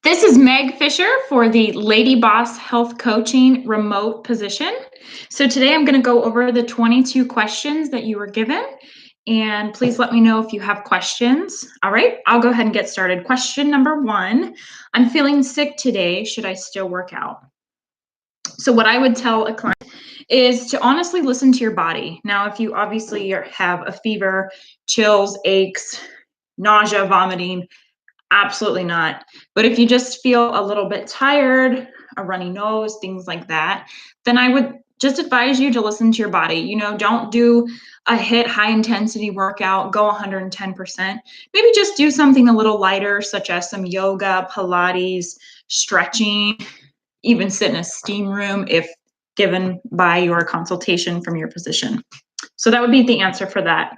This is Meg Fisher for the Lady Boss Health Coaching remote position. So today I'm going to go over the 22 questions that you were given, and please let me know if you have questions. All right, I'll go ahead and get started. Question number 1, I'm feeling sick today. Should I still work out? So what I would tell a client is to honestly listen to your body. Now, if you obviously have a fever, chills, aches, nausea, vomiting, absolutely not. But if you just feel a little bit tired, a runny nose, things like that, then I would just advise you to listen to your body. Don't do a hit high intensity workout, go 110%. Maybe just do something a little lighter, such as some yoga, Pilates, stretching, even sit in a steam room if given by your consultation from your physician. So that would be the answer for that.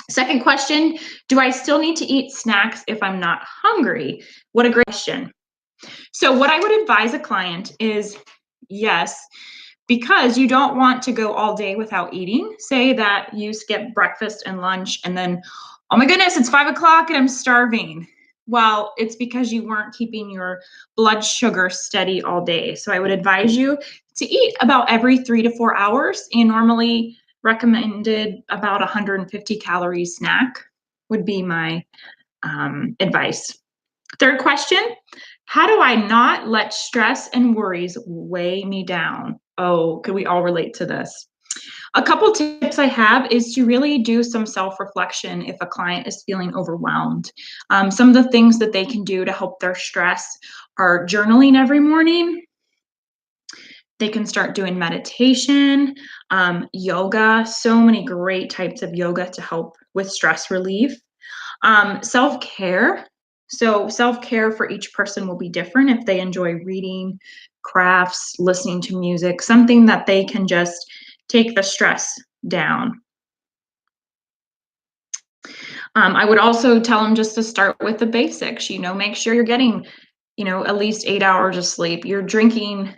Second question, do I still need to eat snacks if I'm not hungry? What a great question. So what I would advise a client is yes, because you don't want to go all day without eating. Say that you skip breakfast and lunch and then, oh my goodness, it's 5 o'clock and I'm starving. Well, it's because you weren't keeping your blood sugar steady all day. So I would advise you to eat about every 3 to 4 hours, and normally recommended about 150 calories snack would be my advice. Third question, how do I not let stress and worries weigh me down? Oh, could we all relate to this? A couple tips I have is to really do some self-reflection if a client is feeling overwhelmed. Some of the things that they can do to help their stress are journaling every morning. They can start doing meditation, yoga, so many great types of yoga to help with stress relief. Self-care. So self-care for each person will be different if they enjoy reading, crafts, listening to music, something that they can just take the stress down. I would also tell them just to start with the basics, make sure you're getting, at least 8 hours of sleep. You're drinking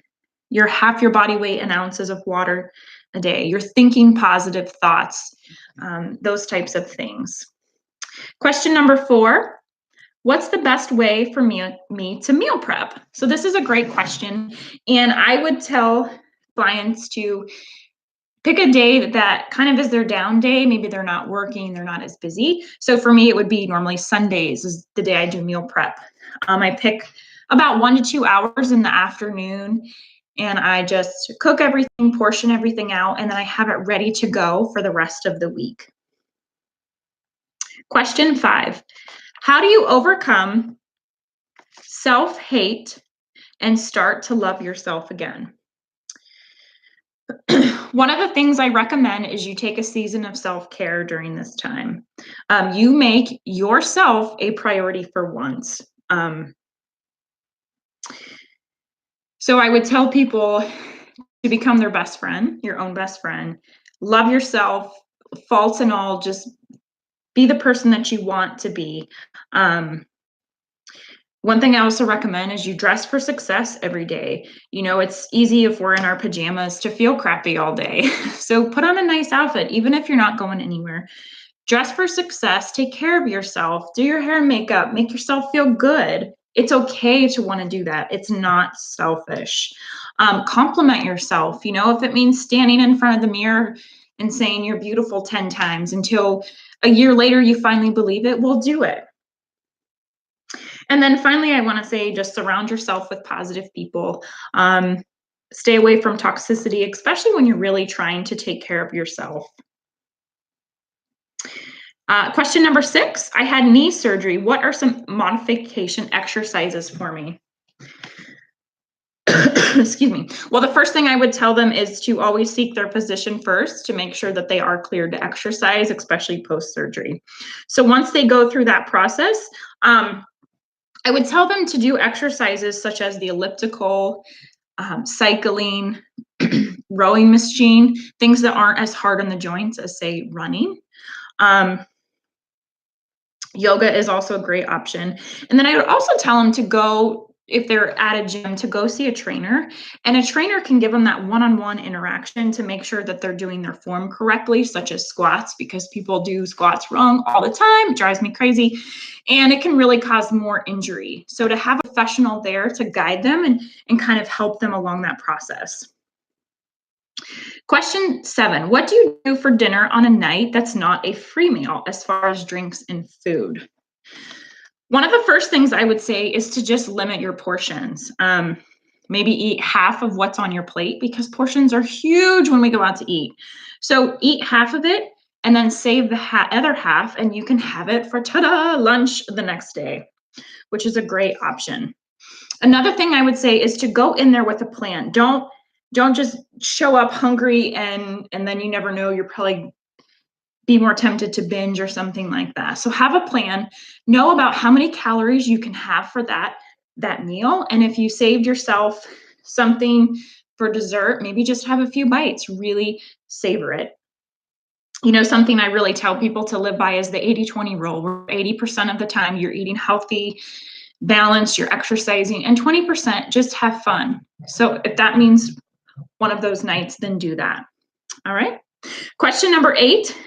your half your body weight in ounces of water a day. You're thinking positive thoughts, those types of things. Question number 4, what's the best way for me to meal prep? So this is a great question, and I would tell clients to pick a day that kind of is their down day. Maybe they're not working, they're not as busy. So for me, it would be normally Sundays is the day I do meal prep. I pick about 1 to 2 hours in the afternoon, and I just cook everything, portion everything out, and then I have it ready to go for the rest of the week. Question 5, how do you overcome self-hate and start to love yourself again? One of the things I recommend is you take a season of self-care during this time. You make yourself a priority for once. So I would tell people to become their best friend, your own best friend. Love yourself, faults and all, just be the person that you want to be. One thing I also recommend is you dress for success every day. It's easy if we're in our pajamas to feel crappy all day. So put on a nice outfit, even if you're not going anywhere. Dress for success, take care of yourself, do your hair and makeup, make yourself feel good. It's okay to want to do that. It's not selfish. Compliment yourself. If it means standing in front of the mirror and saying you're beautiful 10 times until a year later you finally believe it, well, do it. And then finally, I want to say just surround yourself with positive people. Stay away from toxicity, especially when you're really trying to take care of yourself. Question number 6, I had knee surgery. What are some modification exercises for me? Excuse me. Well, the first thing I would tell them is to always seek their physician first to make sure that they are cleared to exercise, especially post-surgery. So once they go through that process, I would tell them to do exercises such as the elliptical, cycling, rowing machine, things that aren't as hard on the joints as, say, running. Yoga is also a great option. And then I would also tell them to go if they're at a gym, to go see a trainer, and a trainer can give them that one-on-one interaction to make sure that they're doing their form correctly, such as squats, because people do squats wrong all the time. It drives me crazy, and it can really cause more injury. So to have a professional there to guide them and kind of help them along that process. Question 7, what do you do for dinner on a night that's not a free meal as far as drinks and food? One of the first things I would say is to just limit your portions. Maybe eat half of what's on your plate, because portions are huge when we go out to eat. So eat half of it and then save the other half, and you can have it for lunch the next day, which is a great option. Another thing I would say is to go in there with a plan. Don't just show up hungry and then you never know, you're probably be more tempted to binge or something like that. So have a plan, know about how many calories you can have for that meal. And if you saved yourself something for dessert, maybe just have a few bites, really savor it. You know, something I really tell people to live by is the 80-20 rule, where 80% of the time you're eating healthy, balanced, you're exercising, and 20% just have fun. So if that means one of those nights, then do that. All right. Question number 8.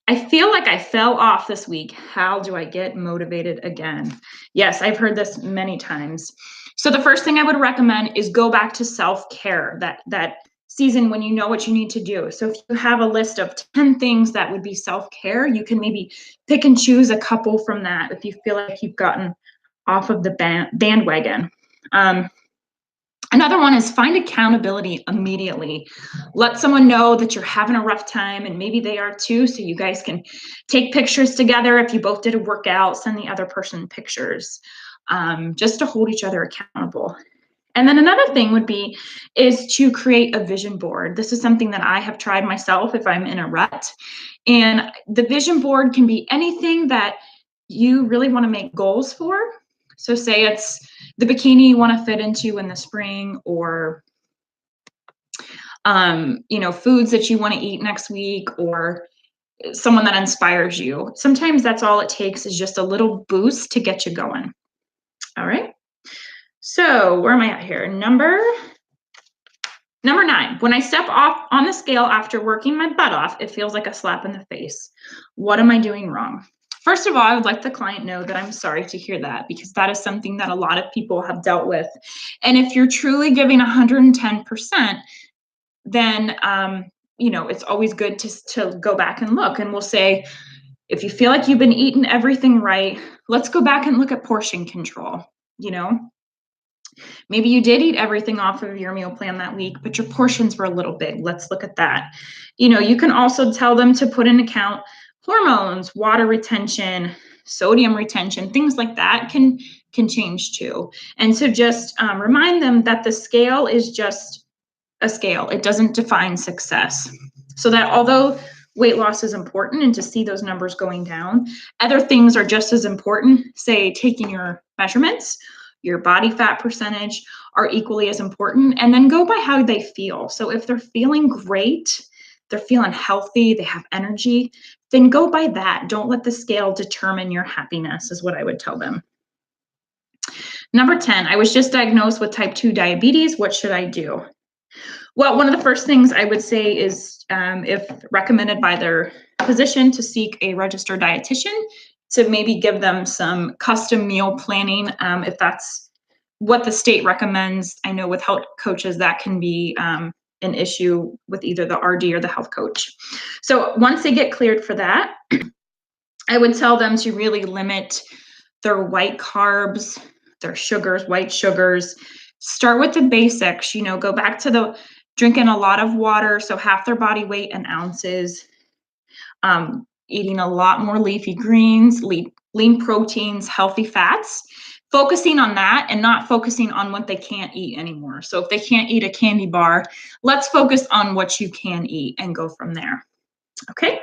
I feel like I fell off this week. How do I get motivated again? Yes, I've heard this many times. So the first thing I would recommend is go back to self-care, that season when you know what you need to do. So if you have a list of 10 things that would be self-care, you can maybe pick and choose a couple from that if you feel like you've gotten off of the bandwagon. Another one is find accountability immediately. Let someone know that you're having a rough time, and maybe they are too, so you guys can take pictures together. If you both did a workout, send the other person pictures, just to hold each other accountable. And then another thing is to create a vision board. This is something that I have tried myself if I'm in a rut. And the vision board can be anything that you really want to make goals for. So say it's the bikini you want to fit into in the spring, or foods that you want to eat next week, or someone that inspires you. Sometimes that's all it takes, is just a little boost to get you going. All right. So where am I at here? Number 9, when I step off on the scale after working my butt off, it feels like a slap in the face. What am I doing wrong? First of all, I would like the client know that I'm sorry to hear that, because that is something that a lot of people have dealt with. And if you're truly giving 110%, then it's always good to go back and look. And we'll say, if you feel like you've been eating everything right, let's go back and look at portion control. Maybe you did eat everything off of your meal plan that week, but your portions were a little big. Let's look at that. You can also tell them to put in account hormones, water retention, sodium retention, things like that can change too. And so just remind them that the scale is just a scale. It doesn't define success. So that although weight loss is important and to see those numbers going down, other things are just as important. Say taking your measurements, your body fat percentage are equally as important, and then go by how they feel. So if they're feeling great, they're feeling healthy, they have energy, then go by that. Don't let the scale determine your happiness, is what I would tell them. Number 10, I was just diagnosed with type 2 diabetes. What should I do? Well, one of the first things I would say is, if recommended by their physician, to seek a registered dietitian to maybe give them some custom meal planning, if that's what the state recommends. I know with health coaches that can be an issue with either the RD or the health coach. So once they get cleared for that, I would tell them to really limit their white carbs, their sugars, white sugars. Start with the basics, go back to the drinking a lot of water, so half their body weight in ounces, eating a lot more leafy greens, lean proteins, healthy fats, focusing on that and not focusing on what they can't eat anymore. So if they can't eat a candy bar, let's focus on what you can eat and go from there. Okay.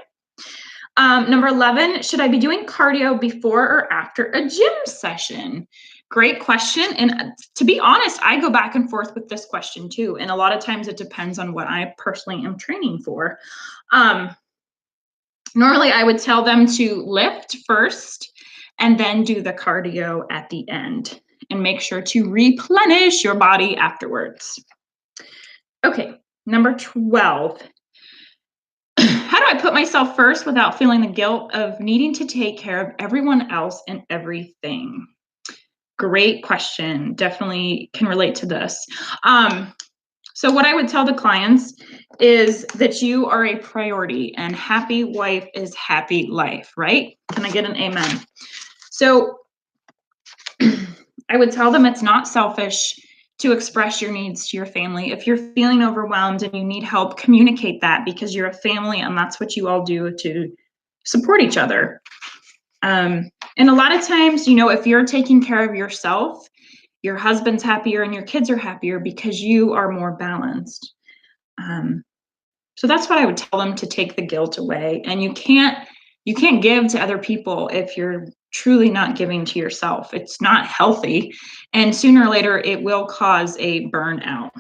Number 11, should I be doing cardio before or after a gym session? Great question. And to be honest, I go back and forth with this question too. And a lot of times it depends on what I personally am training for. Normally I would tell them to lift first and then do the cardio at the end. and make sure to replenish your body afterwards. Okay, number 12. How do I put myself first without feeling the guilt of needing to take care of everyone else and everything? Great question. Definitely can relate to this. So what I would tell the clients is that you are a priority, and happy wife is happy life, right? Can I get an amen? So I would tell them it's not selfish to express your needs to your family. If you're feeling overwhelmed and you need help, communicate that, because you're a family and that's what you all do to support each other. And a lot of times, if you're taking care of yourself, your husband's happier and your kids are happier because you are more balanced. So that's what I would tell them, to take the guilt away. And you can't give to other people if you're truly not giving to yourself. It's not healthy, and sooner or later it will cause a burnout.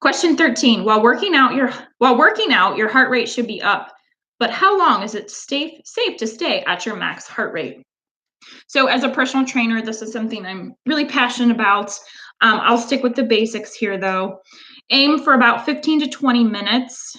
Question 13. While working out, your heart rate should be up, but how long is it safe to stay at your max heart rate? So as a personal trainer, this is something I'm really passionate about. I'll stick with the basics here though. Aim for about 15 to 20 minutes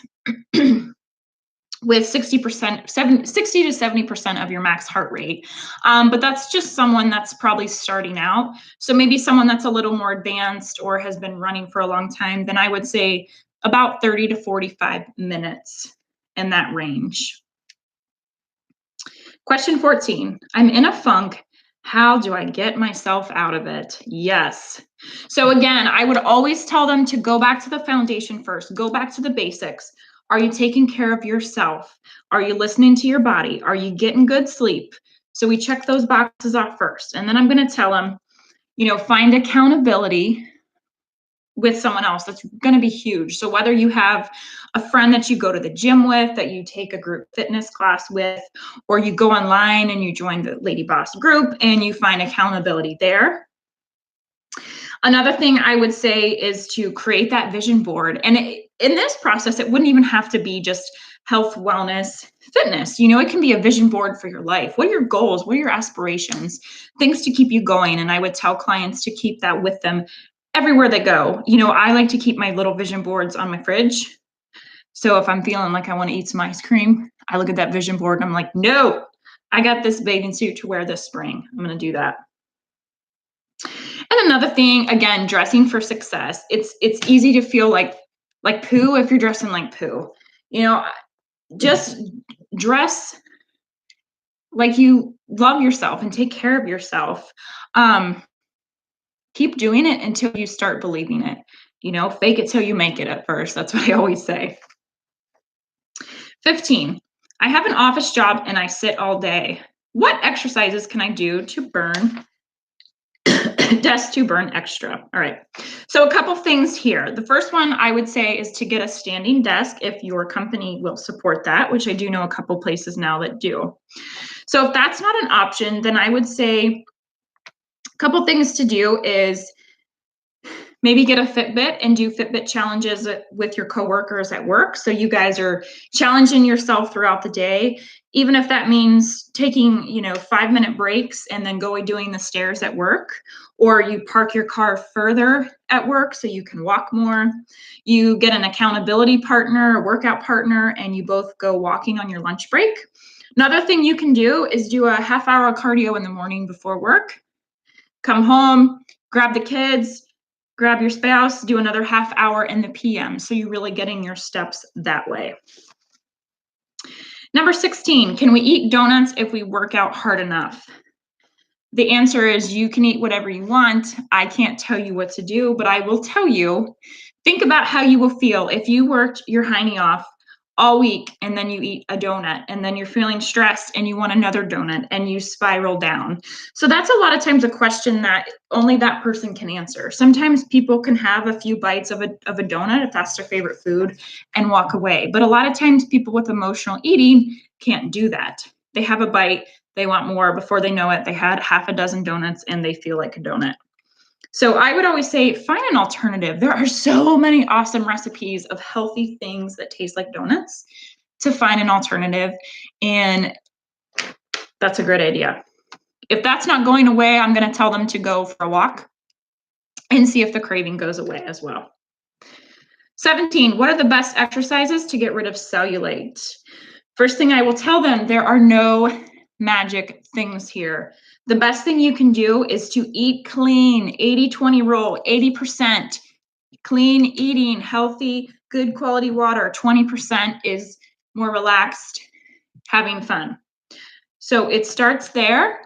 with 60 to 70% of your max heart rate. But that's just someone that's probably starting out. So maybe someone that's a little more advanced or has been running for a long time, then I would say about 30 to 45 minutes in that range. Question 14. I'm in a funk. How do I get myself out of it? Yes. So again, I would always tell them to go back to the foundation first. Go back to the basics. Are you taking care of yourself? Are you listening to your body? Are you getting good sleep? So we check those boxes off first. And then I'm going to tell them, find accountability with someone else. That's going to be huge. So whether you have a friend that you go to the gym with, that you take a group fitness class with, or you go online and you join the Lady Boss group and you find accountability there. Another thing I would say is to create that vision board. And in this process, it wouldn't even have to be just health, wellness, fitness. It can be a vision board for your life. What are your goals? What are your aspirations? Things to keep you going. And I would tell clients to keep that with them everywhere they go. I like to keep my little vision boards on my fridge. So if I'm feeling like I want to eat some ice cream, I look at that vision board and I'm like, no, I got this bathing suit to wear this spring. I'm going to do that. And another thing, again, dressing for success. It's easy to feel like poo if you're dressing like poo. Just dress like you love yourself and take care of yourself. Keep doing it until you start believing it. Fake it till you make it at first. That's what I always say. 15. I have an office job and I sit all day. What exercises can I do to burn extra? All right. So a couple things here. The first one I would say is to get a standing desk if your company will support that, which I do know a couple places now that do. So if that's not an option, then I would say a couple things to do is maybe get a Fitbit and do Fitbit challenges with your coworkers at work. So you guys are challenging yourself throughout the day, even if that means taking, 5-minute breaks and then doing the stairs at work, or you park your car further at work so you can walk more. You get an accountability partner, a workout partner, and you both go walking on your lunch break. Another thing you can do is do a half-hour cardio in the morning before work. Come home, grab the kids, grab your spouse, do another half hour in the PM. So you're really getting your steps that way. Number 16, can we eat donuts if we work out hard enough? The answer is you can eat whatever you want. I can't tell you what to do, but I will tell you, think about how you will feel if you worked your hiney off all week and then you eat a donut and then you're feeling stressed and you want another donut and you spiral down. So that's a lot of times a question that only that person can answer. Sometimes people can have a few bites of a donut if that's their favorite food and walk away. But a lot of times people with emotional eating can't do that. They have a bite, they want more. Before they know it, they had half a dozen donuts and they feel like a donut. So I would always say, find an alternative. There are so many awesome recipes of healthy things that taste like donuts, to find an alternative. And that's a great idea. If that's not going away, I'm going to tell them to go for a walk and see if the craving goes away as well. 17, what are the best exercises to get rid of cellulite? First thing I will tell them, there are no magic things here. The best thing you can do is to eat clean, 80-20 rule, 80% clean eating, healthy, good quality water, 20% is more relaxed, having fun. So it starts there,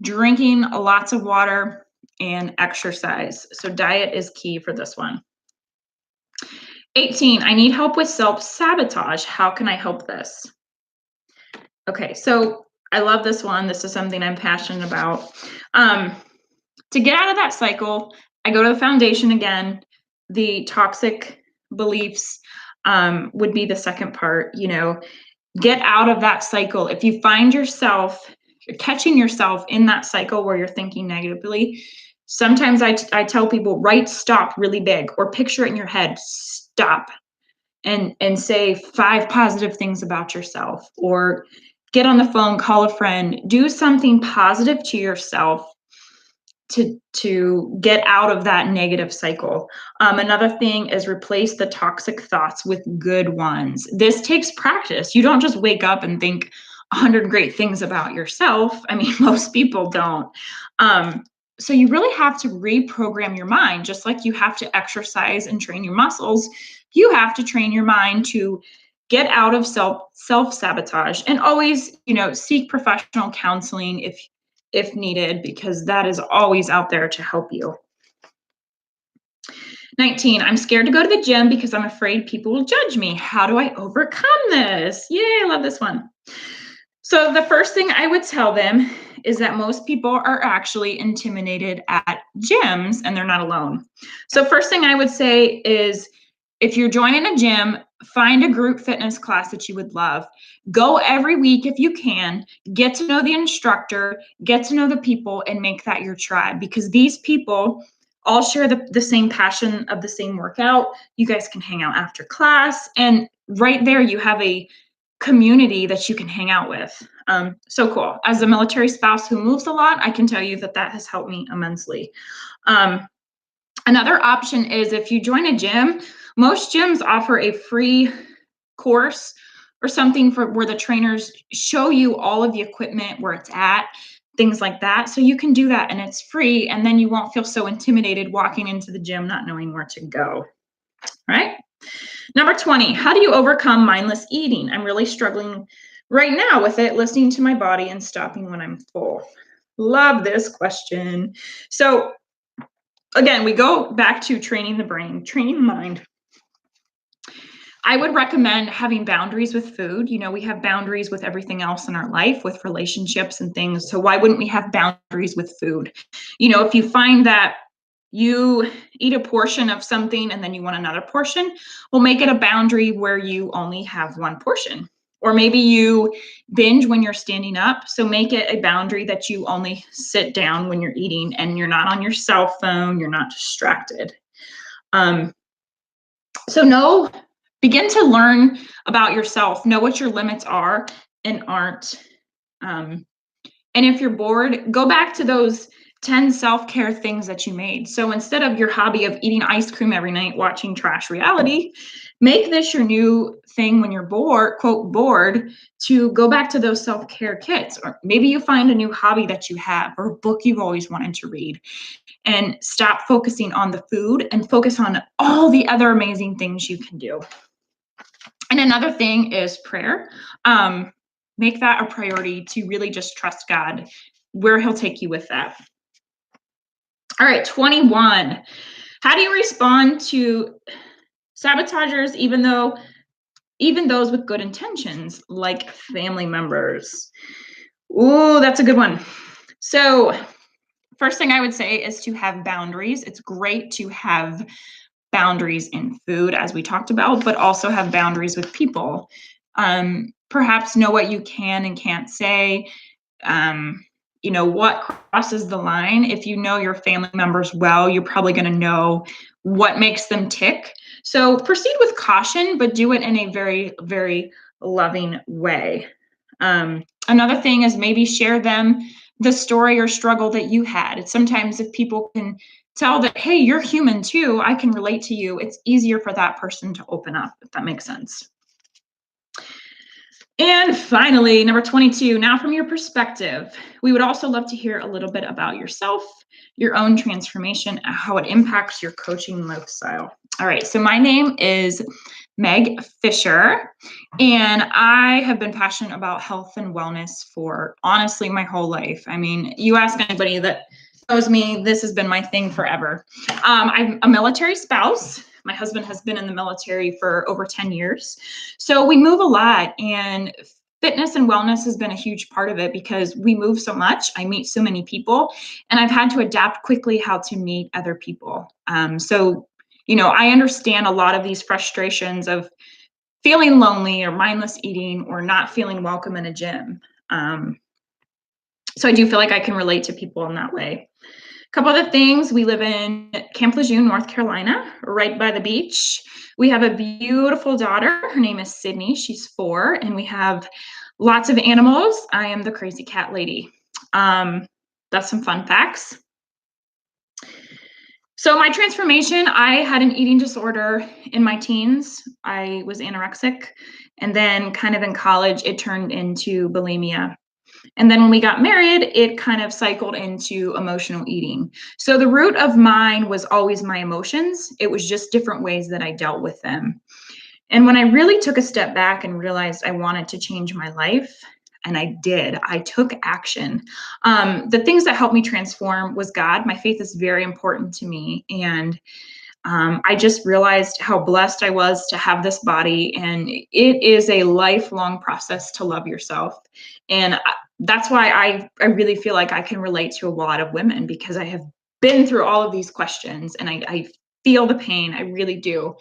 drinking lots of water and exercise. So diet is key for this one. 18, I need help with self-sabotage. How can I help this? Okay, so I love this one. This is something I'm passionate about. To get out of that cycle, I go to the foundation again. The toxic beliefs would be the second part, get out of that cycle. If you find yourself, you're catching yourself in that cycle where you're thinking negatively, sometimes I tell people, write stop really big or picture it in your head, stop, and say 5 positive things about yourself, or get on the phone, call a friend, do something positive to yourself to get out of that negative cycle. Another thing is replace the toxic thoughts with good ones. This takes practice. You don't just wake up and think 100 great things about yourself. I mean, most people don't. So you really have to reprogram your mind, just like you have to exercise and train your muscles. You have to train your mind to get out of self-sabotage, and always, seek professional counseling if needed, because that is always out there to help you. 19, I'm scared to go to the gym because I'm afraid people will judge me. How do I overcome this? Yay, I love this one. So the first thing I would tell them is that most people are actually intimidated at gyms, and they're not alone. So first thing I would say is, if you're joining a gym, find a group fitness class that you would love. Go every week if you can. Get to know the instructor, get to know the people, and make that your tribe, because these people all share the same passion of the same workout. You guys can hang out after class, and right there you have a community that you can hang out with. So cool. As a military spouse who moves a lot, I can tell you that has helped me immensely. Another option is, if you join a gym, most gyms offer a free course or something where the trainers show you all of the equipment, where it's at, things like that. So you can do that, and it's free, and then you won't feel so intimidated walking into the gym not knowing where to go. Right? Number 20, how do you overcome mindless eating? I'm really struggling right now with it, listening to my body and stopping when I'm full. Love this question. So again, we go back to training the brain, training the mind. I would recommend having boundaries with food. We have boundaries with everything else in our life, with relationships and things. So why wouldn't we have boundaries with food? If you find that you eat a portion of something and then you want another portion, well, make it a boundary where you only have one portion. Or maybe you binge when you're standing up. So make it a boundary that you only sit down when you're eating, and you're not on your cell phone, you're not distracted. Begin to learn about yourself, know what your limits are and aren't. And if you're bored, go back to those 10 self-care things that you made. So instead of your hobby of eating ice cream every night, watching trash reality, make this your new thing when you're bored, quote, bored, to go back to those self-care kits. Or maybe you find a new hobby that you have, or a book you've always wanted to read, and stop focusing on the food and focus on all the other amazing things you can do. And another thing is prayer. Make that a priority, to really just trust God where he'll take you with that. All right, 21. How do you respond to sabotagers, even those with good intentions, like family members? Ooh, that's a good one. So first thing I would say is to have boundaries. It's great to have boundaries in food, as we talked about, but also have boundaries with people. Perhaps know what you can and can't say. What crosses the line. If you know your family members well, you're probably going to know what makes them tick. So proceed with caution, but do it in a very, very loving way. Another thing is maybe share them the story or struggle that you had. It's sometimes if people can tell that, hey, you're human too, I can relate to you, it's easier for that person to open up, if that makes sense. And finally, number 22, now from your perspective, we would also love to hear a little bit about yourself, your own transformation, how it impacts your coaching lifestyle. All right, so my name is Meg Fisher, and I have been passionate about health and wellness for honestly my whole life. I mean, you ask anybody that knows me, this has been my thing forever. I'm a military spouse. My husband has been in the military for over 10 years. So we move a lot, and fitness and wellness has been a huge part of it because we move so much. I meet so many people, and I've had to adapt quickly how to meet other people. I understand a lot of these frustrations of feeling lonely or mindless eating or not feeling welcome in a gym. So I do feel like I can relate to people in that way. A couple other things, we live in Camp Lejeune, North Carolina, right by the beach. We have a beautiful daughter. Her name is Sydney. She's 4, and we have lots of animals. I am the crazy cat lady. That's some fun facts. So my transformation, I had an eating disorder in my teens. I was anorexic, and then kind of in college, it turned into bulimia. And then when we got married, it kind of cycled into emotional eating. So the root of mine was always my emotions. It was just different ways that I dealt with them. And when I really took a step back and realized I wanted to change my life, and I did, I took action. The things that helped me transform was God. My faith is very important to me. And I just realized how blessed I was to have this body, and it is a lifelong process to love yourself. And that's why I really feel like I can relate to a lot of women, because I have been through all of these questions, and I feel the pain. I really do.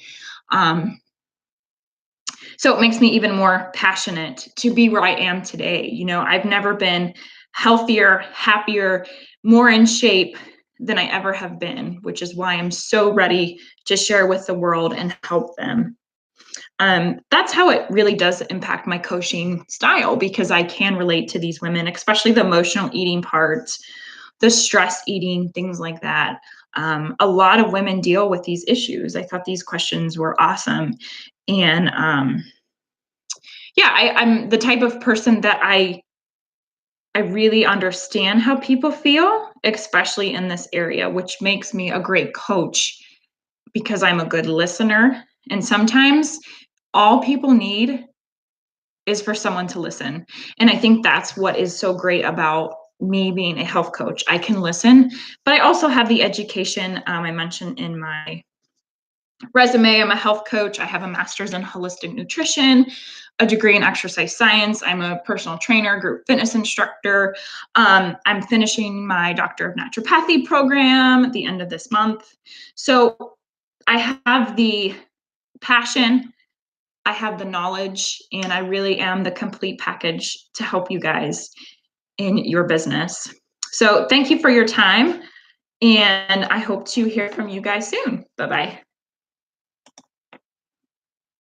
So it makes me even more passionate to be where I am today. I've never been healthier, happier, more in shape than I ever have been, which is why I'm so ready to share with the world and help them. That's how it really does impact my coaching style, because I can relate to these women, especially the emotional eating parts, the stress eating, things like that. A lot of women deal with these issues. I thought these questions were awesome. And I'm the type of person that I really understand how people feel, especially in this area, which makes me a great coach because I'm a good listener. And sometimes all people need is for someone to listen. And I think that's what is so great about me being a health coach. I can listen, but I also have the education. I mentioned in my resume, I'm a health coach. I have a master's in holistic nutrition, a degree in exercise science. I'm a personal trainer, group fitness instructor. I'm finishing my Doctor of Naturopathy program at the end of this month. So I have the passion, I have the knowledge, and I really am the complete package to help you guys in your business. So thank you for your time, and I hope to hear from you guys soon. Bye-bye.